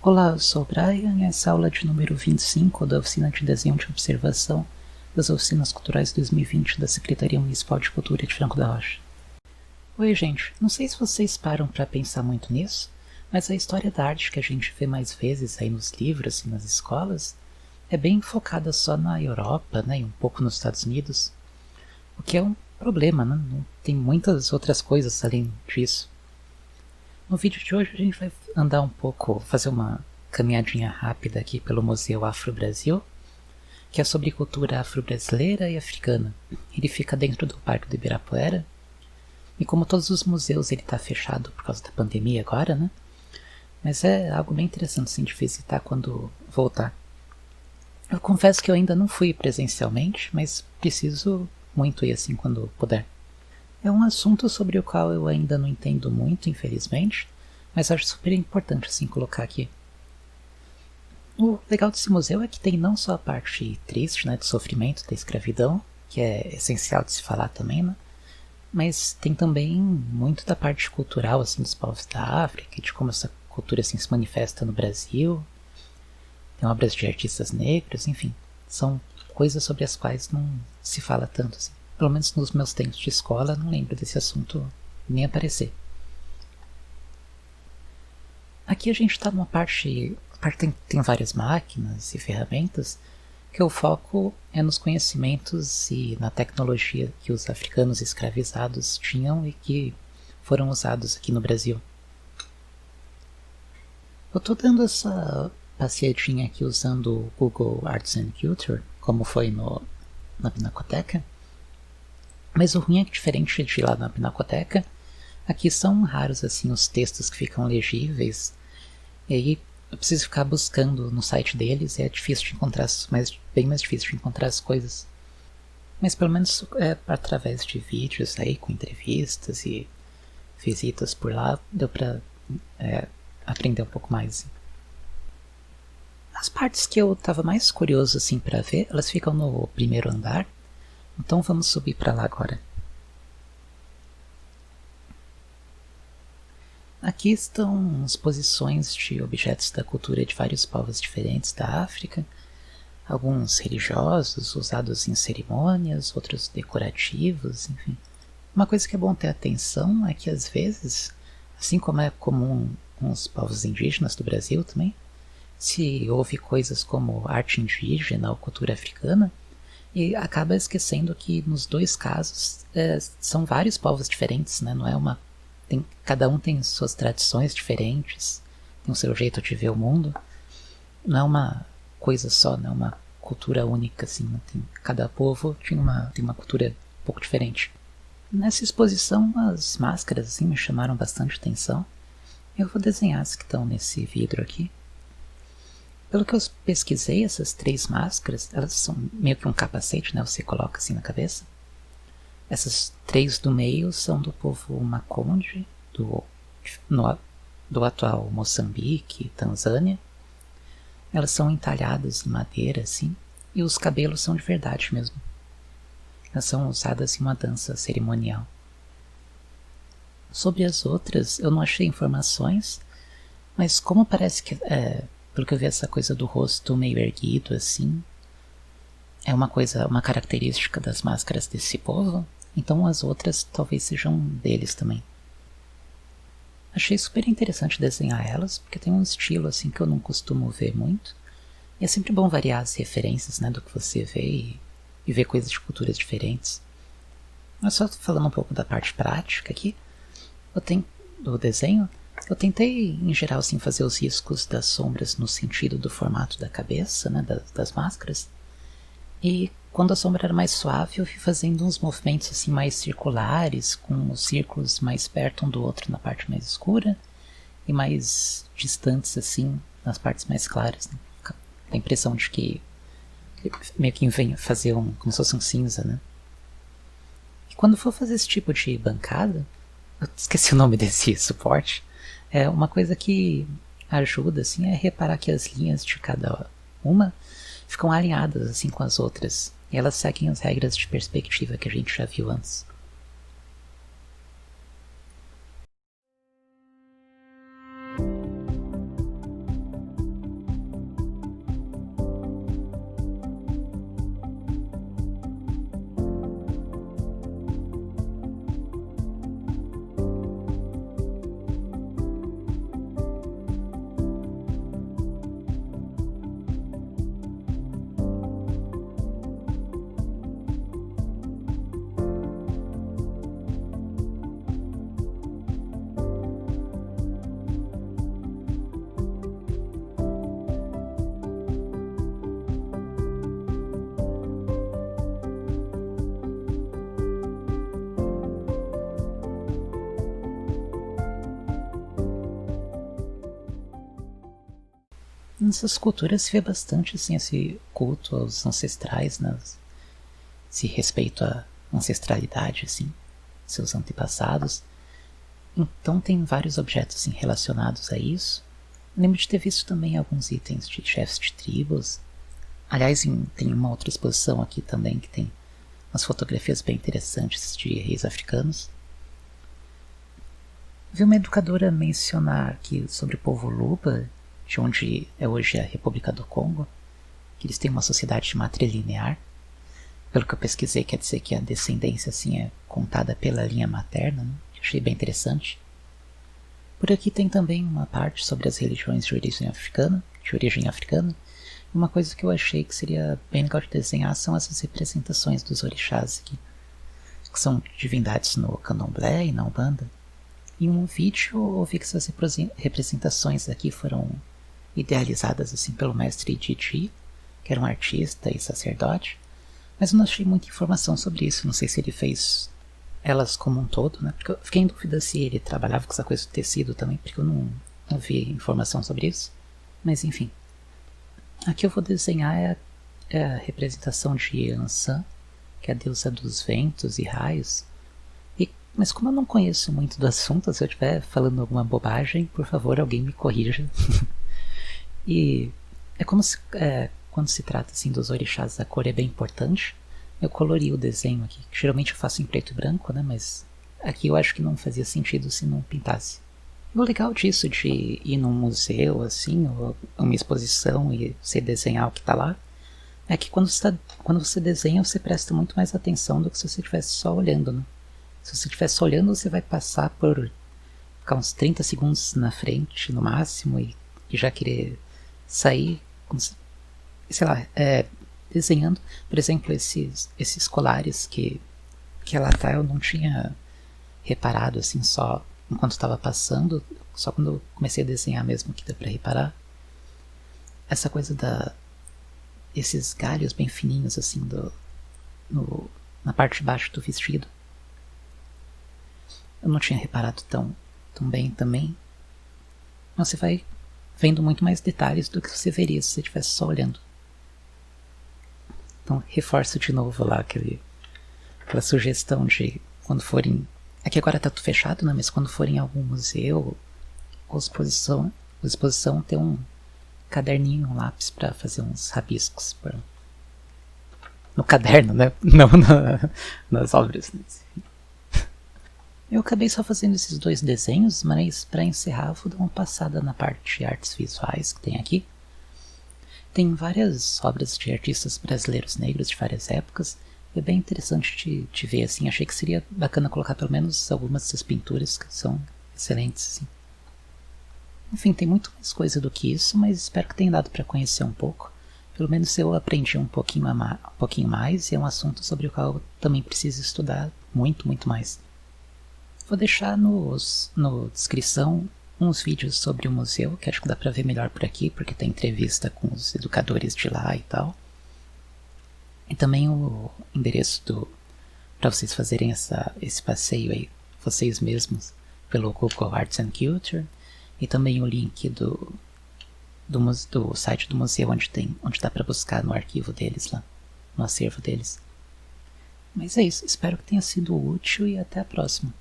Olá, eu sou o Brian e essa é a aula de número 25 da oficina de desenho de observação das Oficinas Culturais 2020 da Secretaria Municipal de Cultura de Franco da Rocha. Oi gente, não sei se vocês param para pensar muito nisso, mas a história da arte que a gente vê mais vezes aí nos livros e nas escolas é bem focada só na Europa, né, e um pouco nos Estados Unidos, o que é um problema, né? Não tem muitas outras coisas além disso. No vídeo de hoje a gente vai andar um pouco, fazer uma caminhadinha rápida aqui pelo Museu Afro-Brasil, que é sobre cultura afro-brasileira e africana. Ele fica dentro do Parque do Ibirapuera, e como todos os museus ele está fechado por causa da pandemia agora, né? Mas é algo bem interessante sim, de visitar quando voltar. Eu confesso que eu ainda não fui presencialmente, mas preciso muito ir assim quando puder. É um assunto sobre o qual eu ainda não entendo muito, infelizmente, mas acho super importante assim colocar aqui. O legal desse museu é que tem não só a parte triste, né, do sofrimento da escravidão, que é essencial de se falar também, né, mas tem também muito da parte cultural assim dos povos da África, de como essa cultura assim se manifesta no Brasil. Tem obras de artistas negros, enfim, são coisas sobre as quais não se fala tanto assim. Pelo menos nos meus tempos de escola, não lembro desse assunto nem aparecer. Aqui a gente está numa parte tem várias máquinas e ferramentas, que o foco é nos conhecimentos e na tecnologia que os africanos escravizados tinham e que foram usados aqui no Brasil. Eu estou dando essa passeadinha aqui usando o Google Arts and Culture, como foi na Pinacoteca. Mas o ruim é que, diferente de lá na Pinacoteca, aqui são raros assim os textos que ficam legíveis, e aí eu preciso ficar buscando no site deles, e é difícil de encontrar, bem mais difícil de encontrar as coisas. Mas pelo menos é através de vídeos aí, com entrevistas e visitas por lá, deu pra aprender um pouco mais. As partes que eu estava mais curioso assim para ver, elas ficam no primeiro andar. Então vamos subir para lá agora. Aqui estão exposições de objetos da cultura de vários povos diferentes da África, alguns religiosos, usados em cerimônias, outros decorativos, enfim. Uma coisa que é bom ter atenção é que às vezes, assim como é comum com os povos indígenas do Brasil também, se ouve coisas como arte indígena ou cultura africana, e acaba esquecendo que nos dois casos são vários povos diferentes, né? Não é cada um tem suas tradições diferentes, tem o seu jeito de ver o mundo. Não é uma coisa só, não é uma cultura única, assim. Né? Cada povo tem uma cultura um pouco diferente. Nessa exposição, as máscaras assim, me chamaram bastante atenção. Eu vou desenhar as que estão nesse vidro aqui. Pelo que eu pesquisei, essas três máscaras, elas são meio que um capacete, né? Você coloca assim na cabeça. Essas três do meio são do povo Makonde, do atual Moçambique e Tanzânia. Elas são entalhadas em madeira, assim, e os cabelos são de verdade mesmo. Elas são usadas em uma dança cerimonial. Sobre as outras, eu não achei informações, mas como parece que pelo que eu vi, essa coisa do rosto meio erguido, assim, é uma característica das máscaras desse povo, então as outras talvez sejam deles também. Achei super interessante desenhar elas, porque tem um estilo assim que eu não costumo ver muito, e é sempre bom variar as referências, né, do que você vê e ver coisas de culturas diferentes. Mas só falando um pouco da parte prática aqui, do desenho, eu tentei, em geral, assim, fazer os riscos das sombras no sentido do formato da cabeça, né, das máscaras. E quando a sombra era mais suave, eu fui fazendo uns movimentos assim mais circulares, com os círculos mais perto um do outro na parte mais escura e mais distantes assim nas partes mais claras. Né? Dá a impressão de que meio que vem fazer como se fosse um cinza, né? E quando for fazer esse tipo de bancada, eu esqueci o nome desse suporte. Uma coisa que ajuda assim, é reparar que as linhas de cada uma ficam alinhadas assim com as outras, e elas seguem as regras de perspectiva que a gente já viu antes. nessas culturas se vê bastante assim, esse culto aos ancestrais, né? Esse respeito à ancestralidade, assim, seus antepassados. Então tem vários objetos assim, relacionados a isso. Lembro de ter visto também alguns itens de chefes de tribos. Aliás, tem uma outra exposição aqui também que tem umas fotografias bem interessantes de reis africanos. Vi uma educadora mencionar aqui sobre o povo Luba, de onde é hoje a República do Congo, que eles têm uma sociedade de matrilinear. Pelo que eu pesquisei, quer dizer que a descendência assim é contada pela linha materna, né? Achei bem interessante. Por aqui tem também uma parte sobre as religiões de origem africana. E uma coisa que eu achei que seria bem legal de desenhar são essas representações dos orixás aqui, que são divindades no candomblé e na umbanda. Em um vídeo eu vi que essas representações aqui foram idealizadas assim pelo mestre Didi, que era um artista e sacerdote, mas eu não achei muita informação sobre isso. Não sei se ele fez elas como um todo, né? Porque eu fiquei em dúvida se ele trabalhava com essa coisa do tecido também, porque eu não vi informação sobre isso. Mas enfim. Aqui eu vou desenhar a representação de Ansan, que é a deusa dos ventos e raios. Mas como eu não conheço muito do assunto, se eu estiver falando alguma bobagem, por favor, alguém me corrija. E é como se, quando se trata assim, dos orixás, a cor é bem importante. Eu colori o desenho aqui, que geralmente eu faço em preto e branco, né? Mas aqui eu acho que não fazia sentido se não pintasse. E o legal disso de ir num museu, assim, ou uma exposição e você desenhar o que está lá, é que quando você desenha, você presta muito mais atenção do que se você estivesse só olhando, né? Se você estiver só olhando, você vai passar por ficar uns 30 segundos na frente, no máximo, e já querer sair, sei lá, desenhando. Por exemplo, esses colares que ela tá, eu não tinha reparado assim só enquanto estava passando, só quando eu comecei a desenhar mesmo que deu pra reparar. Essa coisa esses galhos bem fininhos assim na parte de baixo do vestido. Eu não tinha reparado tão bem também. Mas você vai vendo muito mais detalhes do que você veria se você estivesse só olhando. Então reforço de novo lá aquela sugestão de quando forem... Aqui agora tá tudo fechado, né? Mas quando forem em algum museu ou exposição ter um caderninho, um lápis para fazer uns rabiscos no caderno, né? Não nas obras. Eu acabei só fazendo esses 2 desenhos, mas para encerrar vou dar uma passada na parte de artes visuais que tem aqui. Tem várias obras de artistas brasileiros negros de várias épocas. É bem interessante de ver, assim. Achei que seria bacana colocar pelo menos algumas dessas pinturas que são excelentes, assim. Enfim, tem muito mais coisa do que isso, mas espero que tenha dado para conhecer um pouco. Pelo menos eu aprendi um pouquinho mais, e é um assunto sobre o qual eu também preciso estudar muito, muito mais. Vou deixar no descrição uns vídeos sobre o museu, que acho que dá pra ver melhor por aqui, porque tem entrevista com os educadores de lá e tal. E também o endereço para vocês fazerem esse passeio aí, vocês mesmos, pelo Google Arts and Culture. E também o link do site do museu, onde dá pra buscar no arquivo deles lá, no acervo deles. Mas é isso, espero que tenha sido útil e até a próxima.